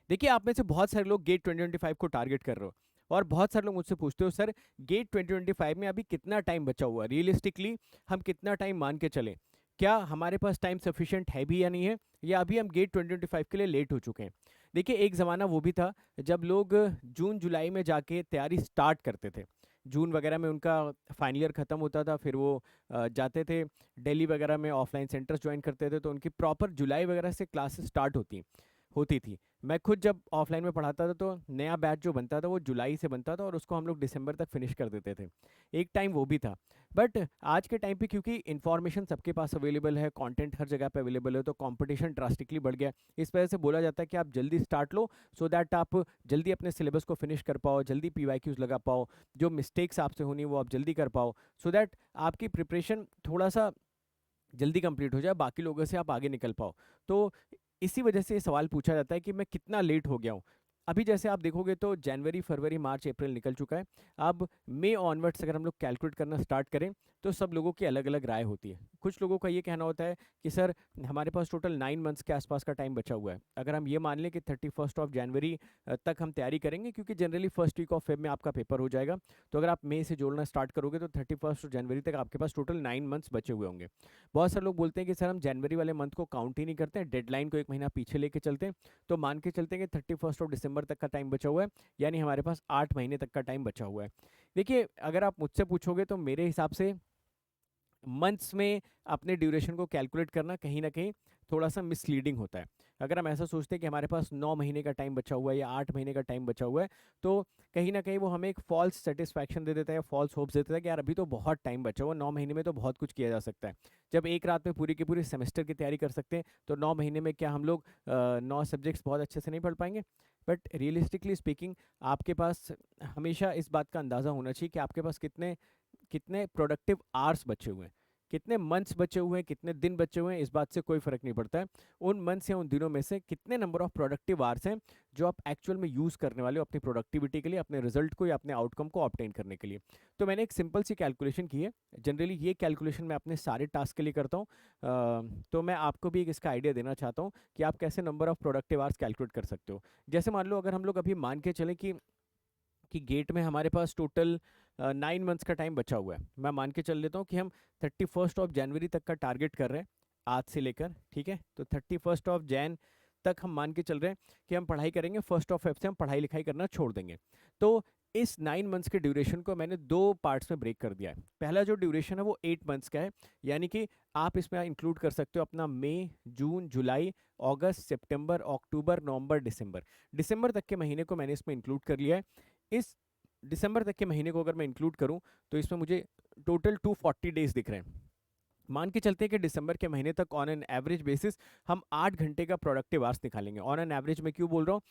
देखिए, आप में से बहुत सारे लोग गेट 2025 को टारगेट कर रहे हो, और बहुत सारे लोग मुझसे पूछते हो सर गेट 2025 में अभी कितना टाइम बचा हुआ है, रियलिस्टिकली हम कितना टाइम मान के चलें, क्या हमारे पास टाइम सफिशिएंट है भी या नहीं है, या अभी हम गेट 2025 के लिए लेट हो चुके हैं। देखिए, एक ज़माना वो भी था जब लोग जून जुलाई में जाके तैयारी स्टार्ट करते थे। जून वगैरह में उनका फाइनल ईयर ख़त्म होता था, फिर वो जाते थे दिल्ली वगैरह में ऑफलाइन सेंटर्स ज्वाइन करते थे, तो उनकी प्रॉपर जुलाई वगैरह से क्लासेस स्टार्ट होती थी। मैं खुद जब ऑफलाइन में पढ़ाता था तो नया बैच जो बनता था वो जुलाई से बनता था, और उसको हम लोग दिसंबर तक फिनिश कर देते थे। एक टाइम वो भी था। बट आज के टाइम पे क्योंकि इन्फॉर्मेशन सबके पास अवेलेबल है, कंटेंट हर जगह पे अवेलेबल है, तो कंपटीशन ड्रास्टिकली बढ़ गया। इस वजह से बोला जाता है कि आप जल्दी स्टार्ट लो, सो दैट आप जल्दी अपने सिलेबस को फिनिश कर पाओ, जल्दी पीवाईक्यूज लगा पाओ, जो मिस्टेक्स आपसे होनी वो आप जल्दी कर पाओ, सो दैट आपकी प्रिपरेशन थोड़ा सा जल्दी कंप्लीट हो जाए, बाकी लोगों से आप आगे निकल पाओ। तो इसी वजह से ये सवाल पूछा जाता है कि मैं कितना लेट हो गया हूँ। अभी जैसे आप देखोगे तो जनवरी फरवरी मार्च अप्रैल निकल चुका है। अब मई ऑनवर्ड्स अगर हम लोग कैलकुलेट करना स्टार्ट करें तो सब लोगों की अलग अलग राय होती है। कुछ लोगों का ये कहना होता है कि सर हमारे पास टोटल 9 मंथ्स के आसपास का टाइम बचा हुआ है। अगर हम ये मान लें कि 31 जनवरी तक हम तैयारी करेंगे, क्योंकि generally first week of Feb में आपका पेपर हो जाएगा, तो अगर आप मई से जोड़ना स्टार्ट करोगे तो 31 जनवरी तक आपके पास टोटल 9 मंथ्स बचे हुए होंगे। बहुत सारे लोग बोलते हैं कि सर हम जनवरी वाले मंथ को काउंट ही नहीं करते हैं, डेडलाइन को एक महीना पीछे लेके चलते हैं, तो मान के चलते हैं कि 31 दिसंबर तक का टाइम बचा हुआ है, यानी हमारे पास 8 महीने तक का टाइम बचा हुआ है। देखिए, अगर आप मुझसे पूछोगे तो मेरे हिसाब से मंथ्स में अपने ड्यूरेशन को कैलकुलेट करना कहीं ना कहीं थोड़ा सा मिसलीडिंग होता है। अगर हम ऐसा सोचते हैं कि हमारे पास 9 महीने का टाइम बचा हुआ है या 8 महीने का टाइम बचा हुआ है, तो कहीं ना कहीं वो हमें एक फॉल्स सेटिस्फैक्शन दे देता है, फॉल्स होप्स देता है कि यार अभी तो बहुत टाइम बचा हुआ है, 9 महीने में तो बहुत कुछ किया जा सकता है। जब एक रात में पूरी की पूरी सेमेस्टर की तैयारी कर सकते हैं, तो 9 महीने में क्या हम लोग 9 सब्जेक्ट्स बहुत अच्छे से नहीं पढ़ पाएंगे? बट रियलिस्टिकली स्पीकिंग, आपके पास हमेशा इस बात का अंदाज़ा होना चाहिए कि आपके पास कितने कितने प्रोडक्टिव आवर्स बचे हुए हैं, कितने मंथ्स बचे हुए हैं, कितने दिन बचे हुए हैं, इस बात से कोई फर्क नहीं पड़ता है। उन मंथ्स या उन दिनों में से कितने नंबर ऑफ प्रोडक्टिव आवर्स हैं जो आप एक्चुअल में यूज़ करने वाले हो अपनी प्रोडक्टिविटी के लिए, अपने रिजल्ट को या अपने आउटकम को ऑब्टेन करने के लिए। तो मैंने एक सिंपल सी कैलकुलेशन की है। जनरली ये कैलकुलेशन मैं अपने सारे टास्क के लिए करता हूँ। तो मैं आपको भी एक इसका आइडिया देना चाहता हूँ कि आप कैसे number of productive hours calculate कर सकते हो। जैसे मान लो, अगर हम लोग अभी मान के चलें कि गेट में हमारे पास टोटल 9 मंथ्स का टाइम बचा हुआ है। मैं मान के चल लेता हूँ कि हम 31 जनवरी तक का टारगेट कर रहे हैं आज से लेकर, ठीक है? तो 31 जैन तक हम मान के चल रहे हैं कि हम पढ़ाई करेंगे, 1 फेब से हम पढ़ाई लिखाई करना छोड़ देंगे। तो इस 9 मंथ्स के ड्यूरेशन को मैंने दो पार्ट्स में ब्रेक कर दिया है। पहला जो ड्यूरेशन है वो 8 मंथ्स का है, यानी कि आप इसमें इंक्लूड कर सकते हो अपना मई जून जुलाई अगस्त सितंबर अक्टूबर नवंबर दिसंबर। दिसंबर तक के महीने को मैंने इसमें इंक्लूड कर लिया है। इस दिसंबर तक के महीने को अगर मैं इंक्लूड करूं तो इसमें मुझे टोटल 240 डेज दिख रहे हैं। मान के चलते हैं कि दिसंबर के महीने तक ऑन एन एवरेज बेसिस हम 8 घंटे का प्रोडक्टिव आवर्स निकालेंगे। ऑन एन एवरेज में क्यों बोल रहा हूँ?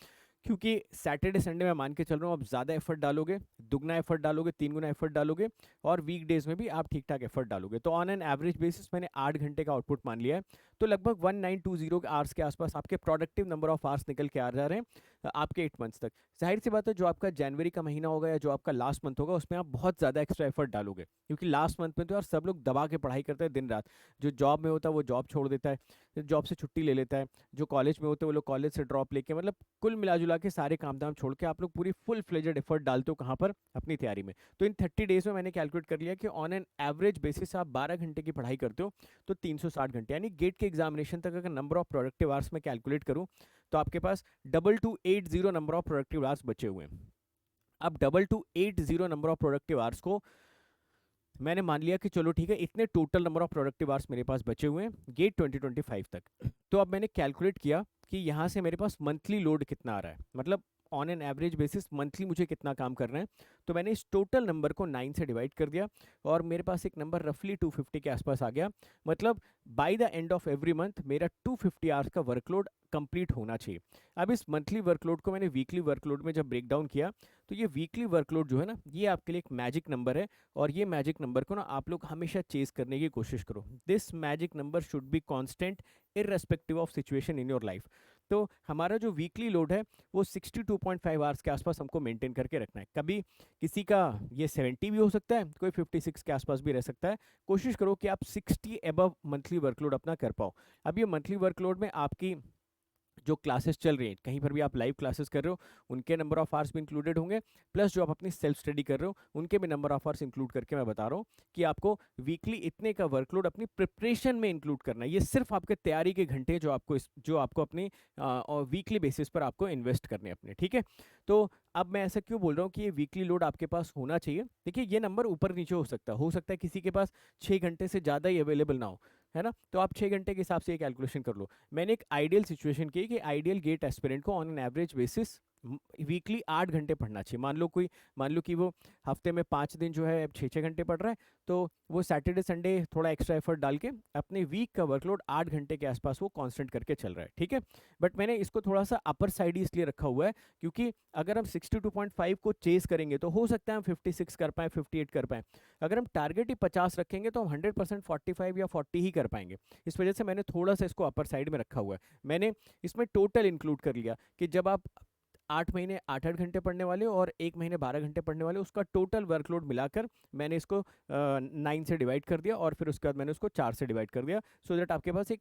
क्योंकि सैटरडे संडे में मान के चल रहा हूँ आप ज़्यादा एफर्ट डालोगे, दुगना एफर्ट डालोगे, 3 गुना एफर्ट डालोगे, और वीक डेज में भी आप ठीक ठाक एफर्ट डालोगे, तो ऑन एन एवरेज बेसिस मैंने 8 घंटे का आउटपुट मान लिया है। तो लगभग 1920 आवर्स के आसपास आपके प्रोडक्टिव नंबर ऑफ आवर्स निकल के आ जा रहे हैं आपके 8 मंथ्स तक। जाहिर सी बात है, जो आपका जनवरी का महीना होगा या जो आपका लास्ट मंथ होगा उसमें आप बहुत ज़्यादा एक्स्ट्रा एफर्ट डालोगे, क्योंकि लास्ट मंथ में तो यार सब लोग दबा के पढ़ाई करते हैं दिन रात। जो जॉब में होता है वो जॉब छोड़ देता है, जॉब से छुट्टी ले लेता है, जो कॉलेज में होते हैं वो लोग कॉलेज से ड्रॉप लेके, मतलब कुल मिला जुला के सारे काम धाम छोड़ के आप लोग पूरी फुल फ्लेजेड एफर्ट डालते हो कहाँ पर? अपनी तैयारी में। तो इन 30 डेज में मैंने कैलकुलेट कर लिया कि ऑन एन एवरेज बेसिस आप 12 घंटे की पढ़ाई करते हो, तो 360 घंटे, यानी गेट के एग्जामिनेशन तक अगर नंबर ऑफ प्रोडक्टिव आवर्स में कैलकुलेट करूँ तो आपके पास 2280 नंबर ऑफ प्रोडक्टिव आवर्स बचे हुए हैं। अब 2280 नंबर ऑफ प्रोडक्टिव आवर्स को मैंने मान लिया कि चलो ठीक है, इतने total number of productive hours मेरे पास बचे हुए हैं गेट 2025 तक। तो अब मैंने कैलकुलेट किया कि यहाँ से मेरे पास मंथली लोड कितना आ रहा है, मतलब on an average basis monthly मुझे कितना काम करना है। तो मैंने इस टोटल नंबर को 9 से डिवाइड कर दिया, और मेरे पास एक नंबर रफली 250 के आसपास आ गया। मतलब bye the end of every month मेरा 250 आवर्स का वर्कलोड कंप्लीट होना चाहिए। अब इस मंथली वर्कलोड को मैंने वीकली वर्कलोड में जब ब्रेक डाउन किया, तो ये वीकली वर्कलोड जो है ना, ये आपके लिए एक मैजिक नंबर है, और ये मैजिक नंबर को ना आप लोग हमेशा चेज करने की कोशिश करो। This magic number should be constant irrespective of situation in your life. तो हमारा जो वीकली लोड है वो 62.5 आवर्स के आसपास हमको मेंटेन करके रखना है। कभी किसी का ये 70 भी हो सकता है, कोई 56 के आसपास भी रह सकता है। कोशिश करो कि आप 60 एबव मंथली वर्कलोड अपना कर पाओ। अब ये मंथली वर्कलोड में आपकी जो क्लासेस चल रही हैं, कहीं पर भी आप लाइव क्लासेस कर रहे हो, उनके नंबर ऑफ आवर्स भी इंक्लूडेड होंगे, प्लस जो आप अपनी सेल्फ स्टडी कर रहे हो उनके भी नंबर ऑफ आवर्स इंक्लूड करके मैं बता रहा हूँ कि आपको वीकली इतने का वर्कलोड अपनी प्रिपरेशन में इंक्लूड करना है। ये सिर्फ आपके तैयारी के घंटे जो आपको अपनी वीकली बेसिस पर आपको इन्वेस्ट करने अपने, ठीक है। तो अब मैं ऐसा क्यों बोल रहा हूँ कि ये वीकली लोड आपके पास होना चाहिए। देखिए ये नंबर ऊपर नीचे हो सकता है किसी के पास 6 घंटे से ज़्यादा ही अवेलेबल ना हो, है ना, तो आप 6 घंटे के हिसाब से ये कैलकुलेशन कर लो। मैंने एक आइडियल सिचुएशन की कि आइडियल गेट एस्पिरेंट को on an average basis weekly 8 घंटे पढ़ना चाहिए। मान लो कि वो हफ्ते में 5 दिन जो है 6 6 घंटे पढ़ रहा है, तो वो सैटरडे संडे थोड़ा एक्स्ट्रा एफर्ट डाल के अपने वीक का वर्कलोड 8 घंटे के आसपास वो कांस्टेंट करके चल रहा है, ठीक है। बट मैंने इसको थोड़ा सा अपर साइड ही इसलिए रखा हुआ है क्योंकि अगर हम 62.5 को चेस करेंगे तो हो सकता है हम 56 कर पाएँ, 58 कर पाएँ। अगर हम टारगेट ही 50 रखेंगे तो हम 100% 45 या 40 ही कर पाएंगे। इस वजह से मैंने थोड़ा सा इसको अपर साइड में रखा हुआ है। मैंने इसमें टोटल इंक्लूड कर लिया कि जब आप 8 महीने 8 8 घंटे पढ़ने वाले हो और 1 महीने 12 घंटे पढ़ने वाले हो, उसका टोटल वर्कलोड मिलाकर मैंने इसको 9 से डिवाइड कर दिया और फिर उसके बाद मैंने उसको 4 से डिवाइड कर दिया, सो दैट आपके पास एक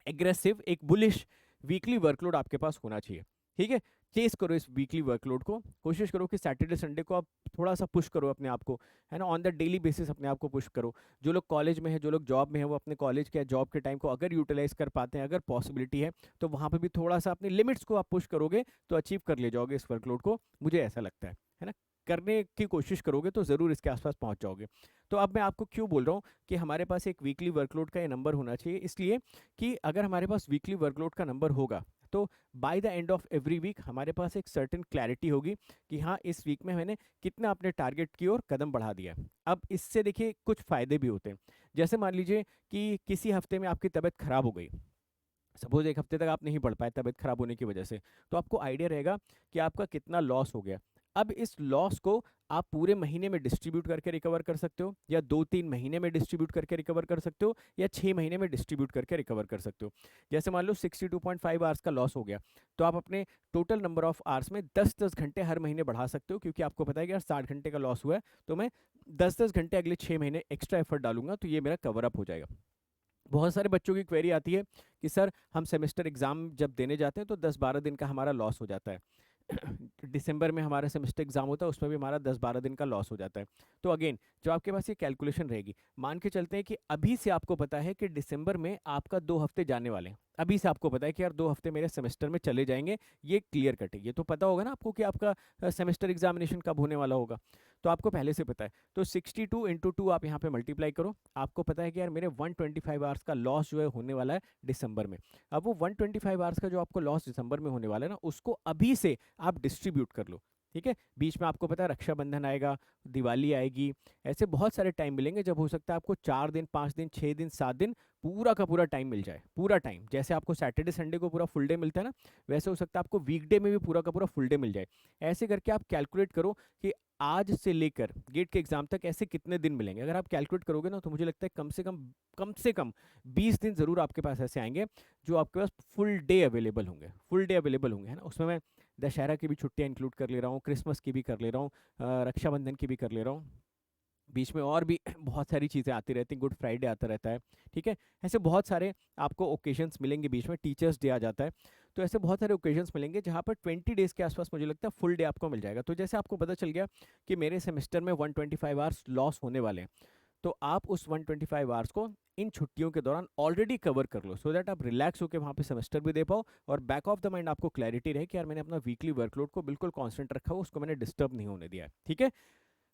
एग्रेसिव, एक बुलिश वीकली वर्कलोड आपके पास होना चाहिए, ठीक है। चेस करो इस वीकली वर्कलोड को, कोशिश करो कि सैटरडे संडे को आप थोड़ा सा पुश करो अपने आप को, है ना, ऑन द डेली बेसिस अपने आप को पुश करो। जो लोग कॉलेज में है, जो लोग जॉब में है, वो अपने कॉलेज के जॉब के टाइम को अगर यूटिलाइज कर पाते हैं, अगर पॉसिबिलिटी है, तो वहाँ पर भी थोड़ा सा अपनी लिमिट्स को आप पुश करोगे तो अचीव कर ले जाओगे इस वर्कलोड को, मुझे ऐसा लगता है ना। करने की कोशिश करोगे तो ज़रूर इसके आसपास पहुंच जाओगे। तो अब मैं आपको क्यों बोल रहा हूँ कि हमारे पास एक वीकली वर्कलोड का ये नंबर होना चाहिए, इसलिए कि अगर हमारे पास वीकली वर्कलोड का नंबर होगा तो by the end of every week हमारे पास एक सर्टेन क्लैरिटी होगी कि हाँ इस वीक में मैंने कितना अपने टारगेट की ओर कदम बढ़ा दिया। अब इससे देखिए कुछ फ़ायदे भी होते हैं। जैसे मान लीजिए कि किसी हफ्ते में आपकी तबीयत खराब हो गई, सपोज एक हफ्ते तक आप नहीं पढ़ पाए तबीयत खराब होने की वजह से, तो आपको आइडिया रहेगा कि आपका कितना लॉस हो गया। अब इस लॉस को आप पूरे महीने में डिस्ट्रीब्यूट करके रिकवर कर सकते हो, या 2 3 महीने में डिस्ट्रीब्यूट करके रिकवर कर सकते हो, या 6 महीने में डिस्ट्रीब्यूट करके रिकवर कर सकते हो। जैसे मान लो 62.5 आवर्स का लॉस हो गया, तो आप अपने टोटल नंबर ऑफ आवर्स में 10 10 घंटे हर महीने बढ़ा सकते हो, क्योंकि आपको पता है कि यार 60 घंटे का लॉस हुआ है, तो मैं 10 10 घंटे अगले 6 महीने एक्स्ट्रा एफर्ट डालूंगा तो ये मेरा कवर अप हो जाएगा। बहुत सारे बच्चों की क्वेरी आती है कि सर हम सेमेस्टर एग्ज़ाम जब देने जाते हैं तो 10 12 दिन का हमारा लॉस हो जाता है। दिसंबर में हमारा सेमेस्टर एग्जाम होता है, उसमें भी हमारा 10 12 दिन का लॉस हो जाता है। तो अगेन जो आपके पास ये कैलकुलेशन रहेगी, मान के चलते हैं कि अभी से आपको पता है कि दिसंबर में आपका 2 हफ्ते जाने वाले हैं, अभी से आपको पता है कि यार 2 हफ्ते मेरे सेमेस्टर में चले जाएंगे, ये क्लियर कट है, ये तो पता होगा ना आपको कि आपका सेमेस्टर एग्जामिनेशन कब होने वाला होगा, तो आपको पहले से पता है। तो 62 × 2 आप यहाँ पे मल्टीप्लाई करो, आपको पता है कि यार मेरे 125 आवर्स का लॉस जो है होने वाला है दिसंबर में। अब वो 125 आवर्स का जो आपको लॉस दिसंबर में होने वाला है ना, उसको अभी से आप डिस्ट्रीब्यूट कर लो, ठीक है। बीच में आपको पता है रक्षाबंधन आएगा, दिवाली आएगी, ऐसे बहुत सारे टाइम मिलेंगे जब हो सकता है आपको 4 दिन 5 दिन 6 दिन 7 दिन पूरा का पूरा टाइम मिल जाए। पूरा टाइम, जैसे आपको सैटरडे संडे को पूरा फुल डे मिलता है ना, वैसे हो सकता है आपको वीकडे में भी पूरा का पूरा फुल डे मिल जाए। ऐसे करके आप कैलकुलेट करो कि आज से लेकर गेट के एग्जाम तक ऐसे कितने दिन मिलेंगे। अगर आप कैलकुलेट करोगे ना, तो मुझे लगता है कम से कम 20 दिन जरूर आपके पास ऐसे आएंगे जो आपके पास फुल डे अवेलेबल होंगे, है ना। उसमें मैं दशहरा की भी छुट्टियां इंक्लूड कर ले रहा हूँ, क्रिसमस की भी कर ले रहा हूँ, रक्षाबंधन की भी कर ले रहा हूँ, बीच में और भी बहुत सारी चीज़ें आती रहती हैं, गुड फ्राइडे आता रहता है, ठीक है। ऐसे बहुत सारे आपको ओकेजन्स मिलेंगे, बीच में टीचर्स डे आ जाता है, तो ऐसे बहुत सारे ओकेजन्स मिलेंगे जहाँ पर 20 डेज़ के आसपास मुझे लगता है फुल डे आपको मिल जाएगा। तो जैसे आपको पता चल गया कि मेरे सेमेस्टर में 125 आवर्स लॉस होने वाले हैं, तो आप उस 125 आवर्स को इन छुट्टियों के दौरान ऑलरेडी कवर कर लो, सो दैट आप रिलैक्स होकर वहाँ पे सेमेस्टर भी दे पाओ, और बैक ऑफ द माइंड आपको क्लैरिटी रहे कि यार मैंने अपना वीकली वर्कलोड को बिल्कुल कांस्टेंट रखा हो, उसको मैंने डिस्टर्ब नहीं होने दिया है, ठीक है।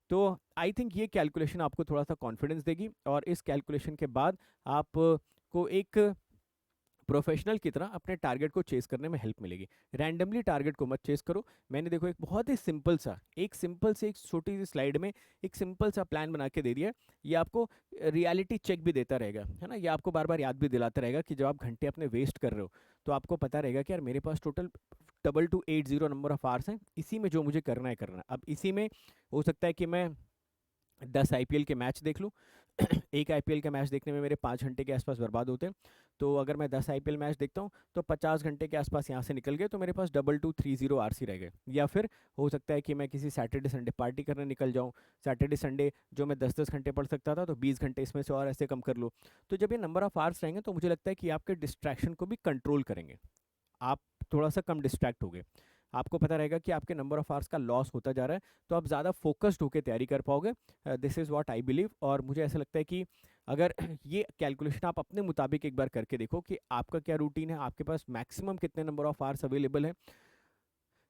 तो आई थिंक ये कैलकुलेशन आपको थोड़ा सा कॉन्फिडेंस देगी, और इस कैलकुलेशन के बाद आप को एक प्रोफेशनल की तरह अपने टारगेट को चेस करने में हेल्प मिलेगी। रैंडमली टारगेट को मत चेस करो। मैंने देखो एक बहुत ही सिंपल सा एक छोटी सी स्लाइड में एक सिंपल सा प्लान बना के दे दिया। ये आपको रियलिटी चेक भी देता रहेगा, है ना। ये आपको बार बार याद भी दिलाता रहेगा कि जब आप घंटे अपने वेस्ट कर रहे हो तो आपको पता रहेगा कि यार मेरे पास टोटल 2280 नंबर ऑफ आवर्स हैं, इसी में जो मुझे करना है करना है। अब इसी में हो सकता है कि मैं 10 आईपीएल के मैच देख लूँ। एक आईपीएल का मैच देखने में मेरे 5 घंटे के आसपास बर्बाद होते हैं, तो अगर मैं 10 आईपीएल मैच देखता हूँ तो 50 घंटे के आसपास यहाँ से निकल गए, तो मेरे पास 2230 आरसी रह गए। या फिर हो सकता है कि मैं किसी सैटरडे संडे पार्टी करने निकल जाऊँ, सैटरडे संडे जो मैं 10 10 घंटे पढ़ सकता था तो 20 घंटे इसमें से और ऐसे कम कर लूँ। तो जब ये नंबर ऑफ आवर्स रहेंगे तो मुझे लगता है कि आपके डिस्ट्रैक्शन को भी कंट्रोल करेंगे। आप थोड़ा सा कम डिस्ट्रैक्ट होगे, आपको पता रहेगा कि आपके नंबर ऑफ आवर्स का लॉस होता जा रहा है, तो आप ज़्यादा फोकस्ड होकर तैयारी कर पाओगे। This is what I believe. और मुझे ऐसा लगता है कि अगर ये कैलकुलेशन आप अपने मुताबिक एक बार करके देखो कि आपका क्या रूटीन है, आपके पास मैक्सिमम कितने नंबर ऑफ आवर्स अवेलेबल है।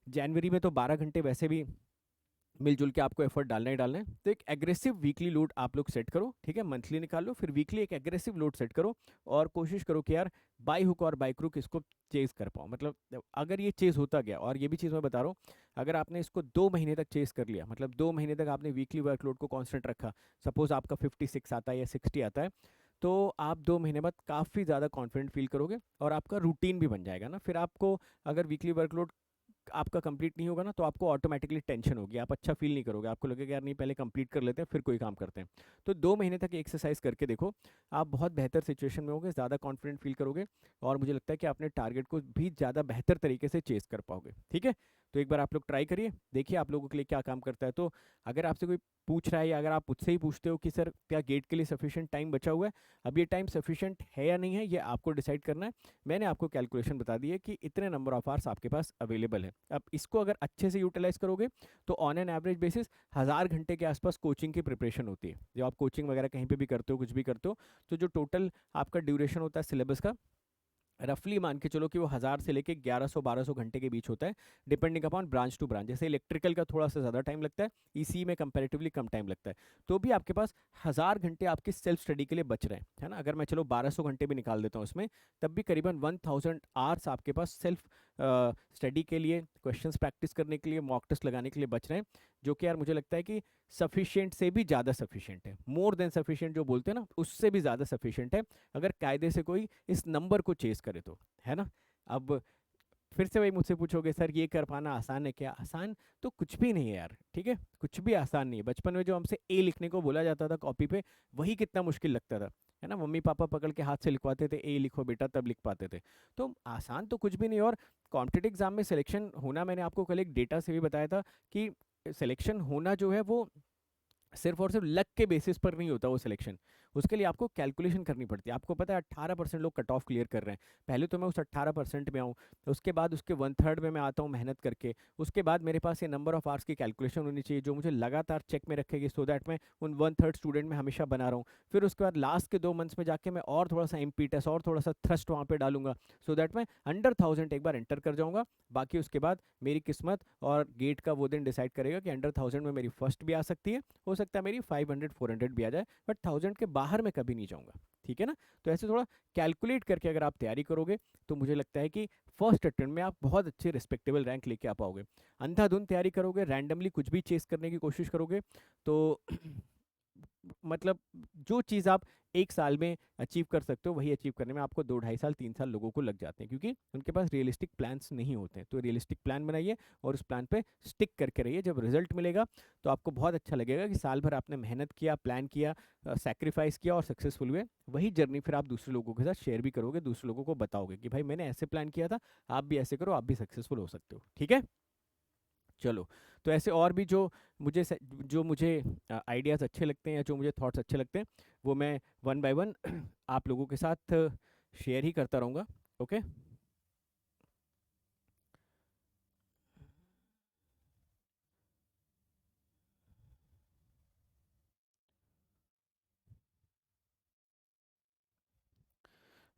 जनवरी में तो 12 घंटे वैसे भी मिलजुल के आपको एफर्ट डालना ही डालना है, तो एक एग्रेसिव वीकली लोड आप लोग सेट करो, ठीक है, मंथली निकाल लो, फिर वीकली एक एग्रेसिव लोड सेट करो और कोशिश करो कि यार बाई हुक और बाई क्रूक इसको चेज कर पाओ। मतलब अगर ये चेज होता गया, और ये भी चीज़ मैं बता रहा हूँ, अगर आपने इसको 2 महीने तक चेज कर लिया, मतलब 2 महीने तक आपने वीकली वर्कलोड को कांस्टेंट रखा, सपोज आपका 56 आता है या 60 आता है, तो आप 2 महीने बाद काफ़ी ज़्यादा कॉन्फिडेंट फील करोगे और आपका रूटीन भी बन जाएगा ना। फिर आपको अगर वीकली वर्कलोड आपका कंप्लीट नहीं होगा ना, तो आपको ऑटोमेटिकली टेंशन होगी, आप अच्छा फील नहीं करोगे, आपको लगेगा यार नहीं पहले कंप्लीट कर लेते हैं फिर कोई काम करते हैं। तो 2 महीने तक एक्सरसाइज करके देखो, आप बहुत बेहतर सिचुएशन में होगे, ज़्यादा कॉन्फिडेंट फील करोगे और मुझे लगता है कि अपने टारगेट को भी ज़्यादा बेहतर तरीके से चेस कर पाओगे। ठीक है, तो एक बार आप लोग ट्राई करिए, देखिए आप लोगों के लिए क्या काम करता है। तो अगर आपसे कोई पूछ रहा है या अगर आप मुझसे ही पूछते हो कि सर क्या गेट के लिए सफिशिएंट टाइम बचा हुआ है, अब ये टाइम सफिशिएंट है या नहीं है, ये आपको डिसाइड करना है। मैंने आपको कैलकुलेशन बता दी है कि इतने नंबर ऑफ आवर्स आपके पास अवेलेबल है। अब इसको अगर अच्छे से यूटिलाइज करोगे तो ऑन एन एवरेज बेसिस 1000 घंटे के आसपास कोचिंग की प्रिपरेशन होती है। जब आप कोचिंग वगैरह कहीं पे भी करते हो, कुछ भी करते हो, तो जो टोटल आपका ड्यूरेशन होता है सिलेबस का, रफली मान के चलो कि वो 1000 से लेके 1100-1200 घंटे के बीच होता है, depending upon branch to branch. जैसे इलेक्ट्रिकल का थोड़ा सा ज़्यादा टाइम लगता है, ईसी में कंपैरेटिवली कम टाइम लगता है, तो भी आपके पास 1000 घंटे आपके सेल्फ स्टडी के लिए बच रहे हैं, है ना। अगर मैं चलो 1200 घंटे भी निकाल देता हूँ इसमें, तब भी करीबन 1000 आवर्स आपके पास सेल्फ स्टडी के लिए, क्वेश्चंस प्रैक्टिस करने के लिए, मॉक टेस्ट लगाने के लिए बच रहे हैं, जो कि यार मुझे लगता है कि सफिशिएंट से भी ज़्यादा सफिशिएंट है, मोर देन सफिशिएंट जो बोलते हैं ना, उससे भी ज़्यादा सफिशिएंट है, अगर कायदे से कोई इस नंबर को चेस करे तो, है ना। अब फिर से वही मुझसे पूछोगे सर ये कर पाना आसान है क्या? आसान तो कुछ भी नहीं है यार, ठीक है, कुछ भी आसान नहीं है। बचपन में जो हमसे ए लिखने को बोला जाता था कॉपी पे, वही कितना मुश्किल लगता था, है ना। मम्मी पापा पकड़ के हाथ से लिखवाते थे, ए लिखो बेटा, तब लिख पाते थे। तो आसान तो कुछ भी नहीं है। और कॉम्पिटिटिव एग्जाम में सिलेक्शन होना, मैंने आपको कल एक डेटा से भी बताया था कि सिलेक्शन होना जो है वो सिर्फ और सिर्फ लक के बेसिस पर नहीं होता वो सिलेक्शन, उसके लिए आपको कैलकुलेशन करनी पड़ती है। आपको पता है 18% लोग कट ऑफ क्लियर कर रहे हैं, पहले तो मैं उस 18% में आऊँ, तो उसके बाद उसके 1/3 में मैं आता हूँ मेहनत करके, उसके बाद मेरे पास ये नंबर ऑफ आवर्स की कैलकुलेशन होनी चाहिए जो मुझे लगातार चेक में रखेगी, सो दैट मैं उन 1/3 स्टूडेंट में हमेशा बना रहा हूँ। फिर उसके बाद लास्ट के 2 मंथ्स में जाके मैं और थोड़ा सा इम्पीटस और थोड़ा सा थ्रस्ट वहाँ पे डालूंगा, सो दैट मैं अंडर 1000 एक बार एंटर कर जाऊँगा। बाकी उसके बाद मेरी किस्मत और गेट का वो दिन डिसाइड करेगा कि अंडर 1000 में मेरी फर्स्ट भी आ सकती है, हो सकता है मेरी 500-400 भी आ जाए, बट 1000 के बाहर मैं कभी नहीं जाऊंगा, ठीक है ना। तो ऐसे थोड़ा कैलकुलेट करके अगर आप तैयारी करोगे, तो मुझे लगता है कि फर्स्ट अटेम्प्ट में आप बहुत अच्छे रिस्पेक्टेबल रैंक लेके आ पाओगे। अंधाधुंध तैयारी करोगे, रैंडमली कुछ भी चेस करने की कोशिश करोगे, तो मतलब जो चीज़ आप एक साल में अचीव कर सकते हो, वही अचीव करने में आपको 2 ढाई साल 3 साल लोगों को लग जाते हैं, क्योंकि उनके पास रियलिस्टिक प्लान्स नहीं होते हैं। तो रियलिस्टिक प्लान बनाइए और उस प्लान पे स्टिक करके रहिए। जब रिजल्ट मिलेगा तो आपको बहुत अच्छा लगेगा कि साल भर आपने मेहनत किया, प्लान किया, सेक्रीफाइस किया और सक्सेसफुल हुए। वही जर्नी फिर आप दूसरे लोगों के साथ शेयर भी करोगे, दूसरे लोगों को बताओगे कि भाई मैंने ऐसे प्लान किया था, आप भी ऐसे करो, आप भी सक्सेसफुल हो सकते हो, ठीक है। चलो, तो ऐसे और भी जो मुझे आइडियाज़ अच्छे लगते हैं या जो मुझे थॉट्स अच्छे लगते हैं, वो मैं वन बाय वन आप लोगों के साथ शेयर ही करता रहूँगा। Okay,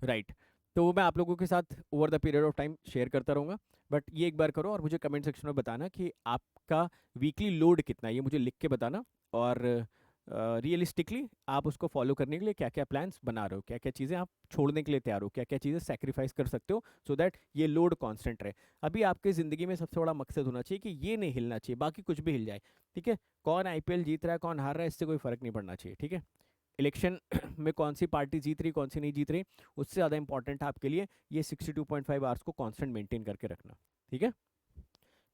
right. तो वो मैं आप लोगों के साथ over the period of time share करता रहूँगा। बट ये एक बार करो और मुझे कमेंट सेक्शन में बताना कि आपका वीकली लोड कितना है, ये मुझे लिख के बताना। और रियलिस्टिकली आप उसको फॉलो करने के लिए क्या क्या प्लान्स बना रहे हो, क्या क्या चीज़ें आप छोड़ने के लिए तैयार हो, क्या क्या चीज़ें सेक्रीफाइस कर सकते हो, सो दैट ये लोड कांस्टेंट रहे। अभी आपकी ज़िंदगी में सबसे बड़ा मकसद होना चाहिए कि ये नहीं हिलना चाहिए, बाकी कुछ भी हिल जाए, ठीक है। कौन आईपीएल जीत रहा है, कौन हार रहा है, इससे कोई फ़र्क नहीं पड़ना चाहिए, ठीक है। इलेक्शन में कौन सी पार्टी जीत रही, कौन सी नहीं जीत रही, उससे ज़्यादा इंपॉर्टेंट है आपके लिए ये 62.5 आवर्स को कांस्टेंट मेंटेन करके रखना, ठीक है।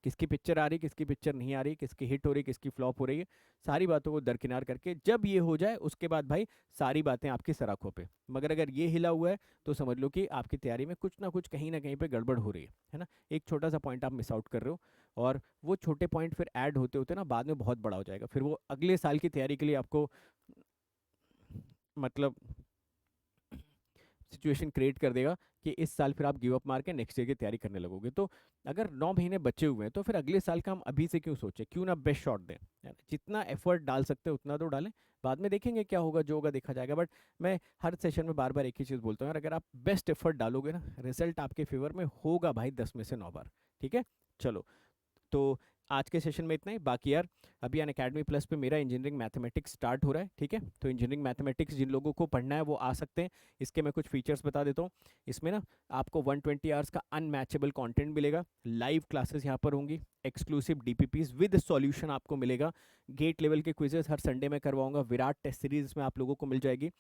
किसकी पिक्चर आ रही, किसकी पिक्चर नहीं आ रही, किसकी हिट हो रही, किसकी फ्लॉप हो रही है, सारी बातों को दरकिनार करके जब ये हो जाए, उसके बाद भाई सारी बातें आपकी सराखों पे। मगर अगर ये हिला हुआ है, तो समझ लो कि आपकी तैयारी में कुछ ना कहीं पे गड़बड़ हो रही है ना। एक छोटा सा पॉइंट आप मिस आउट कर रहे हो, और वो छोटे पॉइंट फिर ऐड होते होते ना बाद में बहुत बड़ा हो जाएगा, फिर वो अगले साल की तैयारी के लिए आपको मतलब सिचुएशन क्रिएट कर देगा कि इस साल फिर आप गिव अप मार के नेक्स्ट ईयर की तैयारी करने लगोगे। तो अगर 9 महीने बचे हुए हैं तो फिर अगले साल का हम अभी से क्यों सोचें, क्यों ना बेस्ट शॉट दें, है ना? जितना एफर्ट डाल सकते हैं उतना तो डालें, बाद में देखेंगे क्या होगा, जो होगा देखा जाएगा। बट मैं हर सेशन में बार बार एक ही चीज़ बोलता हूँ यार, अगर आप बेस्ट एफर्ट डालोगे ना, रिजल्ट आपके फेवर में होगा भाई 10 में से 9 बार। ठीक है, चलो। तो आज के सेशन में इतना ही। बाकी यार अभी अनअकैडमी प्लस पे मेरा इंजीनियरिंग मैथमेटिक्स स्टार्ट हो रहा है, ठीक है? तो इंजीनियरिंग मैथमेटिक्स जिन लोगों को पढ़ना है वो आ सकते हैं। इसके मैं कुछ फीचर्स बता देता हूँ। इसमें ना आपको 120 आवर्स का अनमैचेबल कंटेंट मिलेगा, लाइव क्लासेस यहाँ पर होंगी, एक्सक्लूसिव डीपीपीज विद सॉल्यूशन आपको मिलेगा, गेट लेवल के क्विजेस हर संडे में करवाऊंगा, विराट टेस्ट सीरीज में आप लोगों को मिल जाएगी,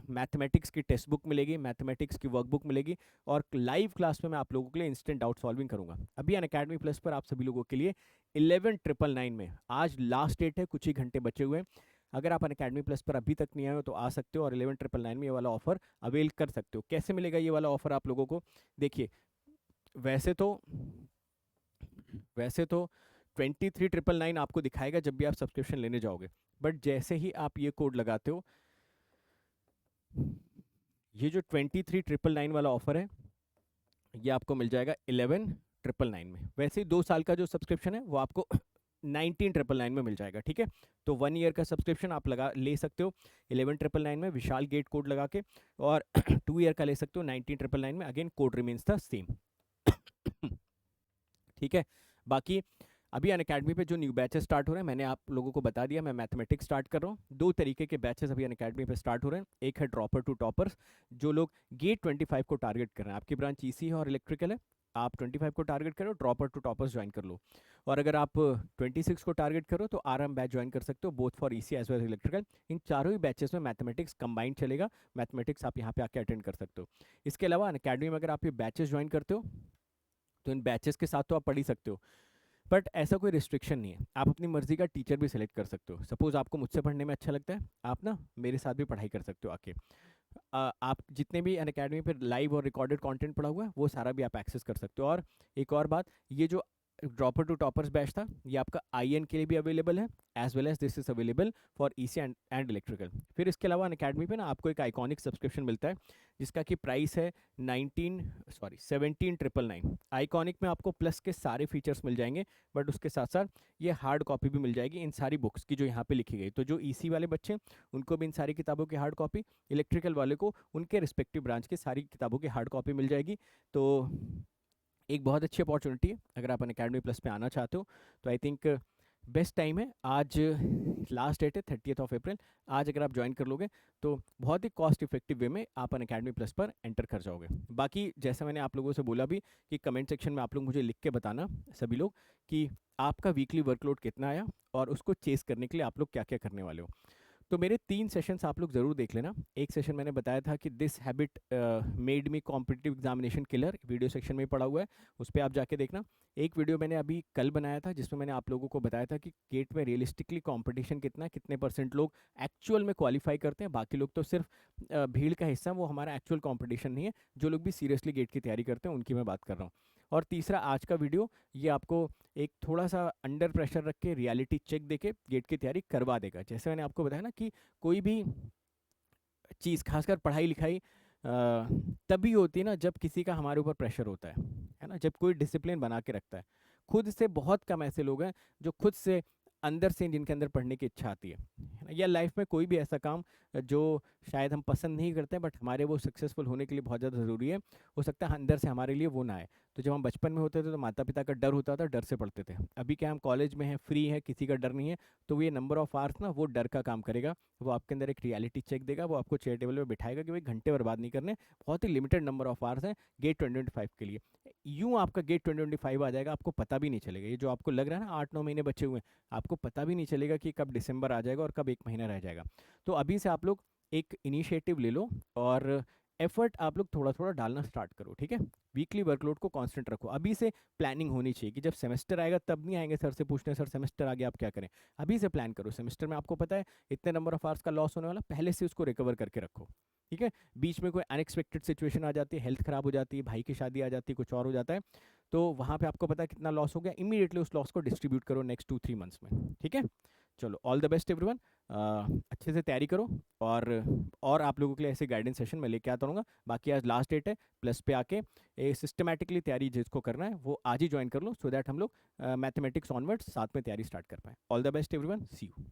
मैथमेटिक्स की टेक्स्ट बुक मिलेगी, मैथमेटिक्स की वर्कबुक मिलेगी, और लाइव क्लास में मैं आप लोगों के लिए इंस्टेंट डाउट सॉल्विंग करूंगा। अभी अनअकैडमी प्लस पर आप सभी लोगों के लिए 11,999 में, आज लास्ट डेट है, कुछ ही घंटे बचे हुए हैं। अगर आप अनअकैडमी प्लस पर अभी तक नहीं आए हो तो आ सकते हो और 11,999 में ये वाला ऑफर अवेल कर सकते हो। कैसे मिलेगा ये वाला ऑफर आप लोगों को? देखिए, वैसे तो वैसे तो 23,999 आपको दिखाएगा जब भी आप सब्सक्रिप्शन लेने जाओगे, बट जैसे ही आप ये कोड लगाते हो, ये जो 23,999 वाला ऑफर है ये आपको मिल जाएगा 11,999 में। वैसे ही 2 साल का जो सब्सक्रिप्शन है वो आपको 19,999 में मिल जाएगा, ठीक है? तो 1 ईयर का सब्सक्रिप्शन आप लगा ले सकते हो 11,999 में विशाल गेट कोड लगा के, और 2 ईयर का ले सकते हो 19,999 में, again code remains the same. ठीक है। बाकी अभी अनअकैडमी पे जो न्यू बैचेस स्टार्ट हो रहे हैं, मैंने आप लोगों को बता दिया, मैं मैथमेटिक्स स्टार्ट कर रहा हूँ। 2 तरीके के बैचेस अभी अनअकैडमी पे स्टार्ट हो रहे हैं। एक है ड्रॉपर टू टॉपर्स, जो लोग गेट 25 को टारगेट कर रहे हैं, आपकी ब्रांच ईसी है और इलेक्ट्रिकल है, आप 25 को टारगेट करो, ड्रॉपर टू टॉपर्स ज्वाइन कर लो। और अगर आप 26 को टारगेट करो तो आराम बैच ज्वाइन कर सकते हो, both for EC as well as electrical. इन चारों ही बैचेस में मैथमेटिक्स कंबाइंड चलेगा, मैथमेटिक्स आप यहाँ पे आके अटेंड कर सकते हो। इसके अलावा अनअकैडमी में अगर आप ये बैचेस ज्वाइन करते हो तो इन बैचेस के साथ तो आप पढ़ ही सकते हो, बट ऐसा कोई रिस्ट्रिक्शन नहीं है, आप अपनी मर्जी का टीचर भी सेलेक्ट कर सकते हो। सपोज आपको मुझसे पढ़ने में अच्छा लगता है, आप ना मेरे साथ भी पढ़ाई कर सकते हो आके। आप जितने भी अनअकैडमी पर लाइव और रिकॉर्डेड कंटेंट पढ़ा हुआ है वो सारा भी आप एक्सेस कर सकते हो। और एक और बात, ये जो ड्रॉपर टू टॉपर्स बैच था ये आपका आईएन के लिए भी अवेलेबल है, as well as this is available for EC and electrical. फिर इसके अलावा अनअकैडमी पे ना आपको एक आइकॉनिक सब्सक्रिप्शन मिलता है जिसका कि प्राइस है 17,999। आइकॉनिक में आपको प्लस के सारे फीचर्स मिल जाएंगे, बट उसके साथ साथ ये हार्ड कॉपी भी मिल जाएगी इन सारी बुक्स की जो यहाँ पे लिखी गई। तो जो ईसी वाले बच्चे हैं उनको भी इन सारी किताबों की हार्ड कॉपी, इलेक्ट्रिकल वाले को उनके रिस्पेक्टिव ब्रांच की सारी किताबों की हार्ड कॉपी मिल जाएगी। तो एक बहुत अच्छी अपॉर्चुनिटी है अगर आप अनअकैडमी प्लस पे आना चाहते हो, तो आई थिंक बेस्ट टाइम है। आज लास्ट डेट है 30 अप्रैल। आज अगर आप ज्वाइन कर लोगे तो बहुत ही कॉस्ट इफेक्टिव वे में आप अनअकैडमी प्लस पर एंटर कर जाओगे। बाकी जैसा मैंने आप लोगों से बोला भी कि कमेंट सेक्शन में आप लोग मुझे लिख के बताना सभी लोग कि आपका वीकली वर्कलोड कितना आया और उसको चेस करने के लिए आप लोग क्या क्या करने वाले हो। तो मेरे 3 सेशंस आप लोग ज़रूर देख लेना। एक सेशन मैंने बताया था कि this habit made me competitive examination killer, video section में ही पड़ा हुआ है, उस पर आप जाके देखना। एक वीडियो मैंने अभी कल बनाया था जिसमें मैंने आप लोगों को बताया था कि गेट में रियलिस्टिकली कंपटीशन कितना है, कितने % लोग एक्चुअल में क्वालिफाई करते हैं, बाकी लोग तो सिर्फ भीड़ का हिस्सा, वो हमारा एक्चुअल कॉम्पिटिशन नहीं है। जो लोग भी सीरियसली गेट की तैयारी करते हैं उनकी मैं बात कर रहा हूँ। और तीसरा आज का वीडियो ये आपको एक थोड़ा सा अंडर प्रेशर रख के रियलिटी चेक देके गेट की तैयारी करवा देगा। जैसे मैंने आपको बताया ना कि कोई भी चीज़ खासकर पढ़ाई लिखाई तभी होती है ना जब किसी का हमारे ऊपर प्रेशर होता है ना, जब कोई डिसिप्लिन बना के रखता है। खुद से बहुत कम ऐसे लोग हैं जो खुद से अंदर से जिनके अंदर पढ़ने की इच्छा आती है ना, या लाइफ में कोई भी ऐसा काम जो शायद हम पसंद नहीं करते बट हमारे वो सक्सेसफुल होने के लिए बहुत ज़्यादा ज़रूरी है, हो सकता है अंदर से हमारे लिए वो ना आए। तो जब हम बचपन में होते थे तो माता पिता का डर होता था, डर से पढ़ते थे। अभी क्या हम कॉलेज में हैं, फ्री है, किसी का डर नहीं है, तो ये नंबर ऑफ आवर्स ना वो डर का काम करेगा। वो आपके अंदर एक रियलिटी चेक देगा, वो आपको चेयर टेबल पे बिठाएगा कि भाई घंटे बर्बाद नहीं करने, बहुत ही लिमिटेड नंबर ऑफ आवर्स हैं गेट 2025 के लिए। यूँ आपका गेट 2025 आ जाएगा, आपको पता भी नहीं चलेगा। ये जो आपको लग रहा है ना 8-9 महीने बचे हुए हैं, आपको पता भी नहीं चलेगा कि कब दिसंबर आ जाएगा और कब 1 महीना रह जाएगा। तो अभी से आप लोग एक इनिशिएटिव ले लो और एफर्ट आप लोग थोड़ा थोड़ा डालना स्टार्ट करो, ठीक है? वीकली वर्कलोड को कांस्टेंट रखो। अभी से प्लानिंग होनी चाहिए कि जब सेमेस्टर आएगा तब नहीं आएंगे सर से पूछने, सर सेमेस्टर आ गया आप क्या करें। अभी से प्लान करो, सेमेस्टर में आपको पता है इतने नंबर ऑफ आवर्स का लॉस होने वाला, पहले से उसको रिकवर करके रखो, ठीक है? बीच में कोई अनएक्सपेक्टेड सिचुएशन आ जाती है, हेल्थ खराब हो जाती है, भाई की शादी आ जाती है, कुछ और हो जाता है, तो वहाँ पे आपको पता है कितना लॉस हो गया, इमीडिएटली उस लॉस को डिस्ट्रीब्यूट करो नेक्स्ट 2-3 मंथ्स में, ठीक है? चलो, ऑल द बेस्ट एवरीवन। अच्छे से तैयारी करो। और आप लोगों के लिए ऐसे गाइडेंस सेशन मैं लेके आता रहूँगा। बाकी आज लास्ट डेट है, प्लस पे आके सिस्टमेटिकली तैयारी जिसको करना है वो आज ही ज्वाइन कर लो, सो दैट हम लोग मैथमेटिक्स ऑनवर्ड्स साथ में तैयारी स्टार्ट कर पाए। All the best everyone, see you.